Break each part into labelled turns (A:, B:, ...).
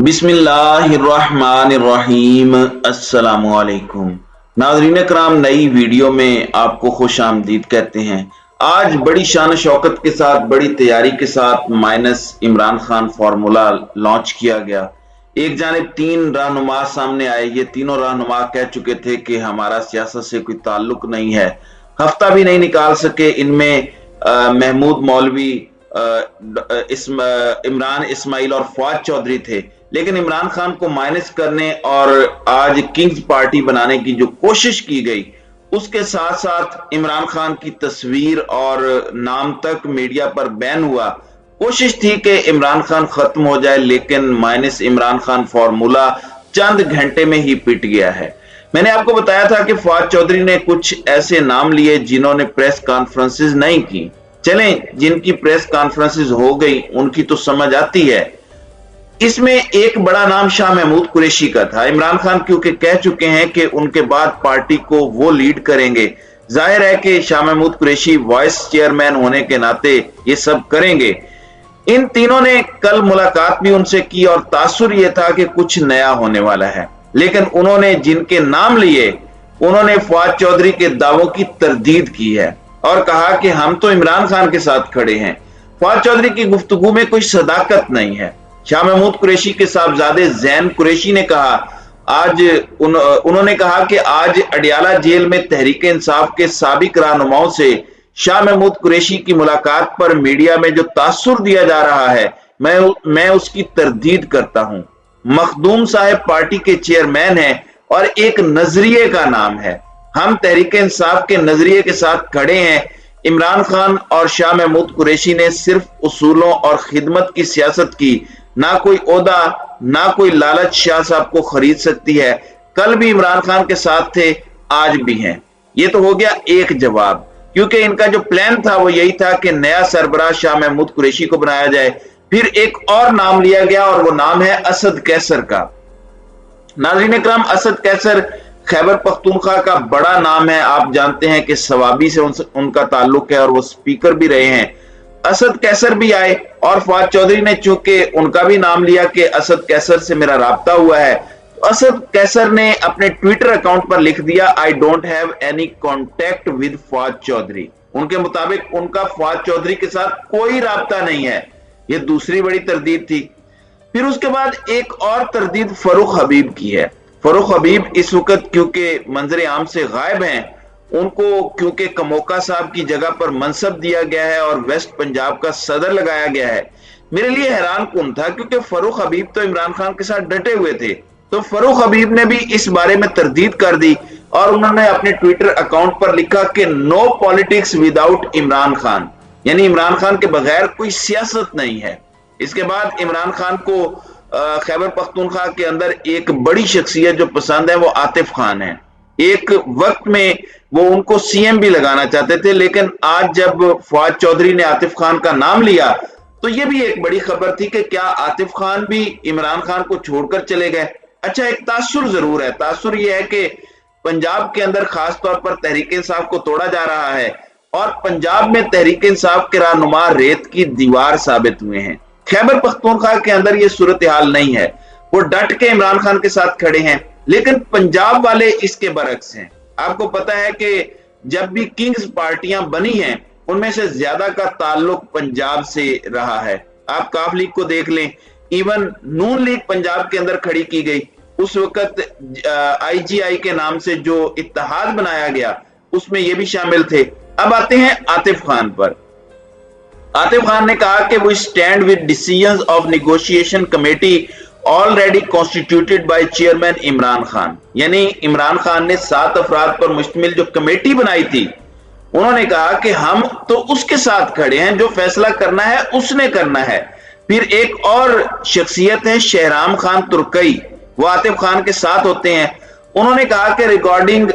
A: बिस्मिल्लाहिर्रहमानिर्रहीम। अस्सलामुअलैकुम नाज़रीन कराम, नई वीडियो में आपको खुश आमदीद कहते हैं। आज बड़ी शान शौकत के साथ, बड़ी तैयारी के साथ minus Imran Khan formula launch किया गया। एक जानिब तीन रहनुमा सामने आए। ये तीनों रहनुमा कह चुके थे कि हमारा सियासत से कोई ताल्लुक नहीं है, हफ्ता भी नहीं निकाल सके। इनमें महमूद मौलवी, इमरान इस्माइल और फवाद चौधरी थे। लेकिन इमरान खान को माइनस करने और आज किंग्स पार्टी बनाने की जो कोशिश की गई, उसके साथ साथ इमरान खान की तस्वीर और नाम तक मीडिया पर बैन हुआ। कोशिश थी कि इमरान खान खत्म हो जाए, लेकिन माइनस इमरान खान फॉर्मूला चंद घंटे में ही पिट गया है। मैंने आपको बताया था कि फवाद चौधरी ने कुछ ऐसे नाम लिए जिन्होंने प्रेस कॉन्फ्रेंसेस नहीं की। चलें, जिनकी प्रेस कॉन्फ्रेंसेस हो गई उनकी तो समझ आती है। इसमें एक बड़ा नाम शाह महमूद कुरैशी का था। इमरान खान क्योंकि कह चुके हैं कि उनके बाद पार्टी को वो लीड करेंगे, जाहिर है कि शाह महमूद कुरैशी वाइस चेयरमैन होने के नाते ये सब करेंगे। इन तीनों ने कल मुलाकात भी उनसे की और तासुर यह था कि कुछ नया होने वाला है। लेकिन उन्होंने जिनके नाम लिए, उन्होंने फवाद चौधरी के दावों की तरदीद की है और कहा कि हम तो इमरान खान के साथ खड़े हैं। फवाद चौधरी की गुफ्तगू में कोई सदाकत नहीं है। शाह महमूद कुरैशी के साहबजादे जैन कुरैशी ने कहा, उन्होंने कहा कि आज अडियाला जेल में तहरीक इंसाफ के साबिक रहनुमाओं से शाह महमूद कुरैशी की मुलाकात पर मीडिया में जो तासुर दिया जा रहा है, मैं उसकी तरदीद करता हूं। मखदूम साहब पार्टी के चेयरमैन हैं और एक नजरिए का नाम है। हम तहरीक इंसाफ के नजरिए के साथ खड़े हैं। इमरान खान और शाह महमूद कुरैशी ने सिर्फ उसूलों और खिदमत की सियासत की। ना कोई ओहदा, ना कोई लालच शाह साहब को खरीद सकती है। कल भी इमरान खान के साथ थे, आज भी हैं। ये तो हो गया एक जवाब, क्योंकि इनका जो प्लान था वो यही था कि नया सरबराह शाह महमूद कुरैशी को बनाया जाए। फिर एक और नाम लिया गया और वो नाम है असद कैसर का। नाज़रीन इकराम, असद कैसर खैबर पख्तूनख्वा का बड़ा नाम है। आप जानते हैं कि सवाबी से उनका ताल्लुक है और वो स्पीकर भी रहे हैं। असद कैसर भी आए और फवाद चौधरी ने चूंकि उनका भी नाम लिया कि असद कैसर से मेरा राब्ता हुआ है, तो असद कैसर ने अपने ट्विटर अकाउंट पर लिख दिया, I don't have any contact with Fawad Chaudhry. उनके मुताबिक उनका फवाद चौधरी के साथ कोई राब्ता नहीं है। यह दूसरी बड़ी तरदीद थी। फिर उसके बाद एक और तरदीद फरूख हबीब की है। फरूख हबीब इस वक्त क्योंकि मंजर आम से गायब हैं, उनको क्योंकि कमोका साहब की जगह पर मनसब दिया गया है और वेस्ट पंजाब का सदर लगाया गया है। मेरे लिए हैरान कुन था, क्योंकि फरूख हबीब तो इमरान खान के साथ डटे हुए थे। तो फरूख हबीब ने भी इस बारे में तरदीद कर दी और उन्होंने अपने ट्विटर अकाउंट पर लिखा कि no politics without Imran Khan, यानी इमरान खान के बगैर कोई सियासत नहीं है। इसके बाद इमरान खान को खैबर पख्तूनख्वा के अंदर एक बड़ी शख्सियत जो पसंद है वो आतिफ खान है। एक वक्त में वो उनको सीएम भी लगाना चाहते थे, लेकिन आज जब फवाद चौधरी ने आतिफ खान का नाम लिया तो ये भी एक बड़ी खबर थी कि क्या आतिफ खान भी इमरान खान को छोड़कर चले गए। अच्छा, एक तासुर जरूर है। तासुर ये है कि पंजाब के अंदर खास तौर पर तहरीक इंसाफ को तोड़ा जा रहा है और पंजाब में तहरीक इंसाफ के रहनुमा रेत की दीवार साबित हुए हैं। खैबर पख्तूनख्वा के अंदर ये सूरत हाल नहीं है। वो डट के इमरान खान के साथ खड़े हैं, लेकिन पंजाब वाले इसके बरक्स हैं। आपको पता है कि जब भी किंग्स पार्टियां बनी हैं, उनमें से ज्यादा का ताल्लुक पंजाब से रहा है। आप काफ लीग को देख लें, इवन नून लीग पंजाब के अंदर खड़ी की गई। उस वक्त आईजीआई के नाम से जो इत्तेहाद बनाया गया, उसमें ये भी शामिल थे। अब आते हैं आतिफ खान पर। आतिफ खान ने कहा कि वो stand with decisions of negotiation committee already constituted by chairman Imran Khan, यानी इमरान खान ने 7 अफराद पर मुश्तमिल जो कमेटी बनाई थी, उन्होंने कहा कि हम तो उसके साथ खड़े हैं, जो फैसला करना है उसने करना है। फिर एक और शख्सियत है शहराम खान तुर्कई, वो आतिफ खान के साथ होते हैं। उन्होंने कहा कि regarding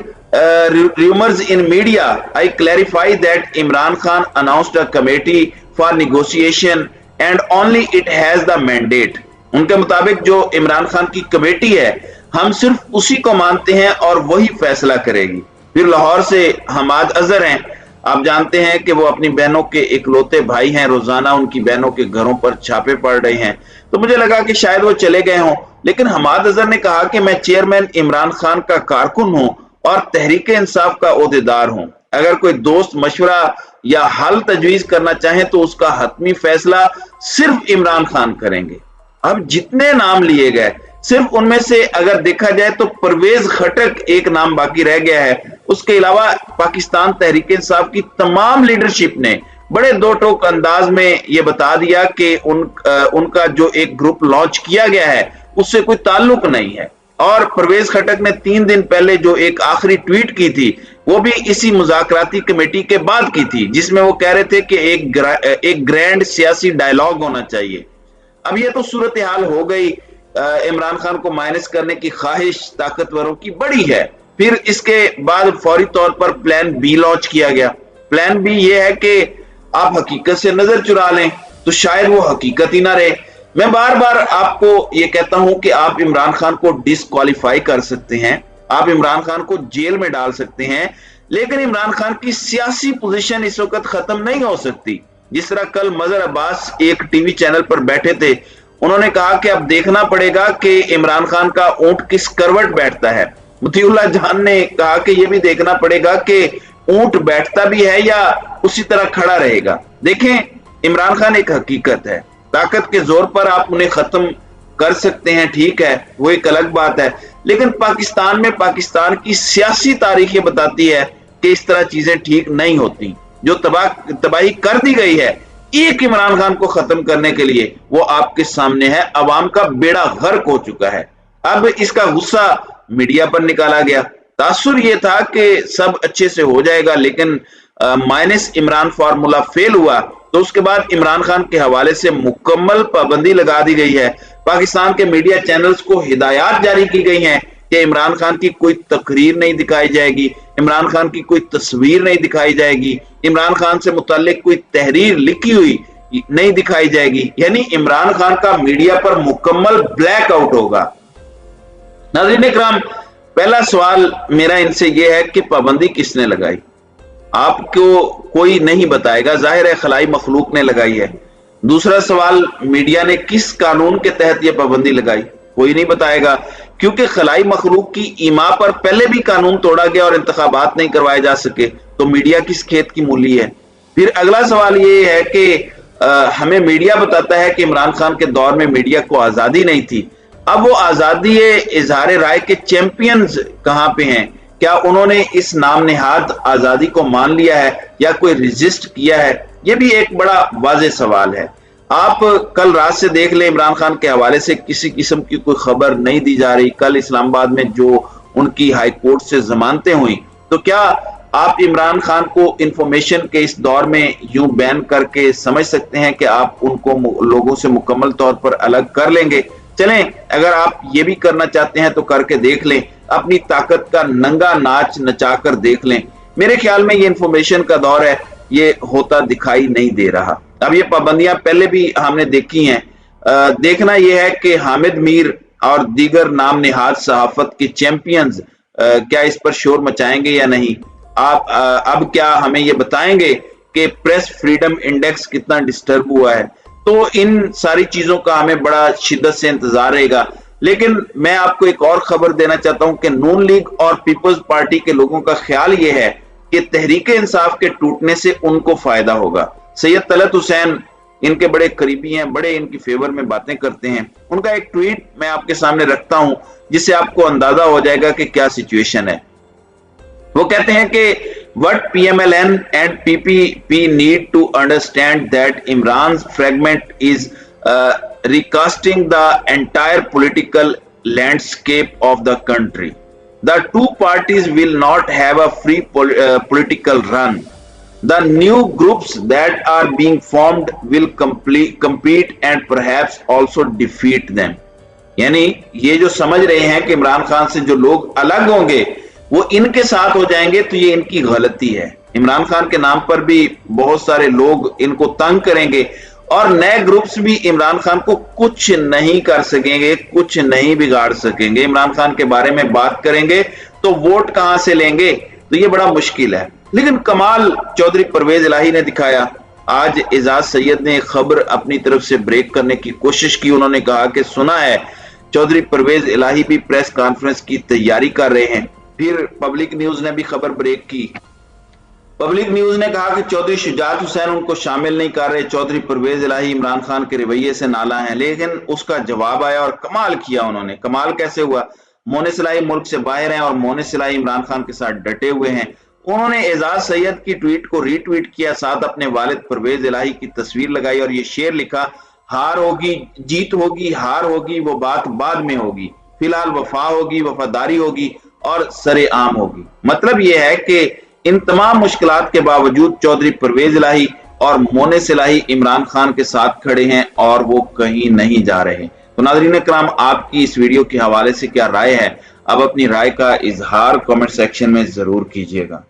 A: rumors in media, I clarify that Imran Khan announced a committee for negotiation and only it has the mandate. उनके मुताबिक जो इमरान खान की कमेटी है, हम सिर्फ उसी को मानते हैं और वही फैसला करेगी। फिर लाहौर से हमाद अजहर हैं। आप जानते हैं कि वो अपनी बहनों के इकलौते भाई हैं, रोजाना उनकी बहनों के घरों पर छापे पड़ रहे हैं। तो मुझे लगा कि शायद वो चले गए हों, लेकिन हमाद अजहर ने कहा कि मैं चेयरमैन इमरान खान का कारकुन हूं और तहरीक इंसाफ का ओहदेदार हूं। अगर कोई दोस्त मशवरा या हल तजवीज करना चाहे तो उसका हतमी फैसला सिर्फ इमरान खान करेंगे। अब जितने नाम लिए गए, सिर्फ उनमें से अगर देखा जाए तो परवेज खटक एक नाम बाकी रह गया है। उसके अलावा पाकिस्तान तहरीक इंसाफ की तमाम लीडरशिप ने बड़े दो टोक अंदाज में यह बता दिया कि उनका जो एक ग्रुप लॉन्च किया गया है उससे कोई ताल्लुक नहीं है। और परवेज खटक ने 3 दिन पहले जो एक आखिरी ट्वीट की थी वो भी इसी मुज़ाकराती कमेटी के बाद की थी, जिसमें वो कह रहे थे कि एक ग्रैंड सियासी डायलॉग होना चाहिए। अब ये तो सूरत हाल हो गई। इमरान खान को माइनस करने की ख्वाहिश ताकतवरों की बड़ी है। फिर इसके बाद फौरी तौर पर प्लान बी लॉन्च किया गया। प्लान बी ये है कि आप हकीकत से नजर चुरा लें, तो शायद वो हकीकत ही ना रहे। मैं बार बार आपको ये कहता हूं कि आप इमरान खान को डिस्क्वालीफाई कर सकते हैं, आप इमरान खान को जेल में डाल सकते हैं, लेकिन इमरान खान की सियासी पोजीशन इस वक्त खत्म नहीं हो सकती। जिस तरह कल मजहर अब्बास एक टीवी चैनल पर बैठे थे, उन्होंने कहा कि अब देखना पड़ेगा कि इमरान खान का ऊंट किस करवट बैठता है। मुतीउल्लाह जान ने कहा कि यह भी देखना पड़ेगा कि ऊंट बैठता भी है या उसी तरह खड़ा रहेगा। देखें, इमरान खान एक हकीकत है, ताकत के जोर पर आप उन्हें खत्म कर सकते हैं, ठीक है, वो एक अलग बात है, लेकिन पाकिस्तान में पाकिस्तान की सियासी तारीख ये बताती है कि इस तरह चीजें ठीक नहीं होती। जो तबाही कर दी गई है एक इमरान खान को खत्म करने के लिए, वो आपके सामने है। अवाम का बेड़ा गर्क हो चुका है। अब इसका गुस्सा मीडिया पर निकाला गया। तासुर ये था कि सब अच्छे से हो जाएगा, लेकिन माइनस इमरान फार्मूला फेल हुआ तो उसके बाद इमरान खान के हवाले से मुकम्मल पाबंदी लगा दी गई है। पाकिस्तान के मीडिया चैनल्स को हिदायत जारी की गई हैं कि इमरान खान की कोई तकरीर नहीं दिखाई जाएगी, इमरान खान की कोई तस्वीर नहीं दिखाई जाएगी, इमरान खान से मुताल्लिक कोई तहरीर लिखी हुई नहीं दिखाई जाएगी। यानी इमरान खान का मीडिया पर मुकम्मल ब्लैकआउट होगा। नाज़रीन इकराम, पहला सवाल मेरा इनसे यह है कि पाबंदी किसने लगाई? आपको कोई नहीं बताएगा, जाहिर है खलाई मखलूक ने लगाई है। दूसरा सवाल, मीडिया ने किस कानून के तहत यह पाबंदी लगाई? कोई नहीं बताएगा, क्योंकि खलाई मखलूक की ईमा पर पहले भी कानून तोड़ा गया और इंतखाबात नहीं करवाए जा सके, तो मीडिया किस खेत की मूली है? फिर अगला सवाल ये है कि हमें मीडिया बताता है कि इमरान खान के दौर में मीडिया को आजादी नहीं थी। अब वो आजादी इजहार राय के चैंपियंस कहां पे हैं? क्या उन्होंने इस नाम नेहाद आजादी को मान लिया है या कोई रेजिस्ट किया है? यह भी एक बड़ा वाज़ेह सवाल है। आप कल रात से देख ले, इमरान खान के हवाले से किसी किस्म की कोई खबर नहीं दी जा रही। कल इस्लामाबाद में जो उनकी हाई कोर्ट से जमानतें हुई, तो क्या आप इमरान खान को इंफॉर्मेशन के इस दौर में यूं बैन करके समझ सकते हैं कि आप उनको लोगों से मुकम्मल तौर पर अलग कर लेंगे? चलें, अगर आप ये भी करना चाहते हैं तो करके देख लें, अपनी ताकत का नंगा नाच नचाकर देख लें। मेरे ख्याल में ये इंफॉर्मेशन का दौर है, ये होता दिखाई नहीं दे रहा। अब ये पाबंदियां पहले भी हमने देखी हैं। देखना यह है कि हामिद मीर और दीगर नाम नेहाद सहाफत के चैंपियंस क्या इस पर शोर मचाएंगे या नहीं। आप अब क्या हमें ये बताएंगे कि प्रेस फ्रीडम इंडेक्स कितना डिस्टर्ब हुआ है? तो इन सारी चीजों का हमें बड़ा शिद्दत से इंतजार रहेगा। लेकिन मैं आपको एक और खबर देना चाहता हूं कि नून लीग और पीपल्स पार्टी के लोगों का ख्याल यह है कि तहरीक इंसाफ के टूटने से उनको फायदा होगा। सैयद तलत हुसैन इनके बड़े करीबी हैं, बड़े इनकी फेवर में बातें करते हैं। उनका एक ट्वीट मैं आपके सामने रखता हूं जिससे आपको अंदाजा हो जाएगा कि क्या सिचुएशन है। वो कहते हैं कि what PMLN and PPP need to understand that Imran's fragment is recasting the entire political landscape of the country. The two parties will not have a free political run. The new groups that are being formed will compete and perhaps also defeat them. यानी ये जो समझ रहे हैं कि इमरान खान से जो लोग अलग होंगे वो इनके साथ हो जाएंगे, तो ये इनकी गलती है। इमरान खान के नाम पर भी बहुत सारे लोग इनको तंग करेंगे और नए ग्रुप्स भी इमरान खान को कुछ नहीं कर सकेंगे, कुछ नहीं बिगाड़ सकेंगे। इमरान खान के बारे में बात करेंगे तो वोट कहां से लेंगे? तो ये बड़ा मुश्किल है। लेकिन कमाल चौधरी परवेज इलाही ने दिखाया। आज एजाज सैयद ने एक खबर अपनी तरफ से ब्रेक करने की कोशिश की। उन्होंने कहा कि सुना है चौधरी परवेज इलाही भी प्रेस कॉन्फ्रेंस की तैयारी कर रहे हैं। फिर पब्लिक न्यूज ने भी खबर ब्रेक की। पब्लिक न्यूज ने कहा कि चौधरी शुजात हुसैन उनको शामिल नहीं कर रहे, चौधरी परवेज इलाही इमरान खान के रवैये से नाला है। लेकिन उसका जवाब आया और कमाल किया उन्होंने। कमाल कैसे हुआ? मोनिस इलाही मुल्क से बाहर हैं और मोनिस इलाही इमरान खान के साथ डटे हुए हैं। उन्होंने एजाज सैयद की ट्वीट को रीट्वीट किया, साथ अपने वालिद परवेज इलाही की तस्वीर लगाई और ये शेर लिखा, हार होगी जीत होगी, हार होगी वो बात बाद में होगी, फिलहाल वफा होगी, वफादारी होगी और सरेआम होगी। मतलब ये है कि इन तमाम मुश्किलात के बावजूद चौधरी परवेज इलाही और मोनिस इलाही इमरान खान के साथ खड़े हैं और वो कहीं नहीं जा रहे। तो नाज़रीन कराम, आपकी इस वीडियो के हवाले से क्या राय है? अब अपनी राय का इजहार कमेंट सेक्शन में जरूर कीजिएगा।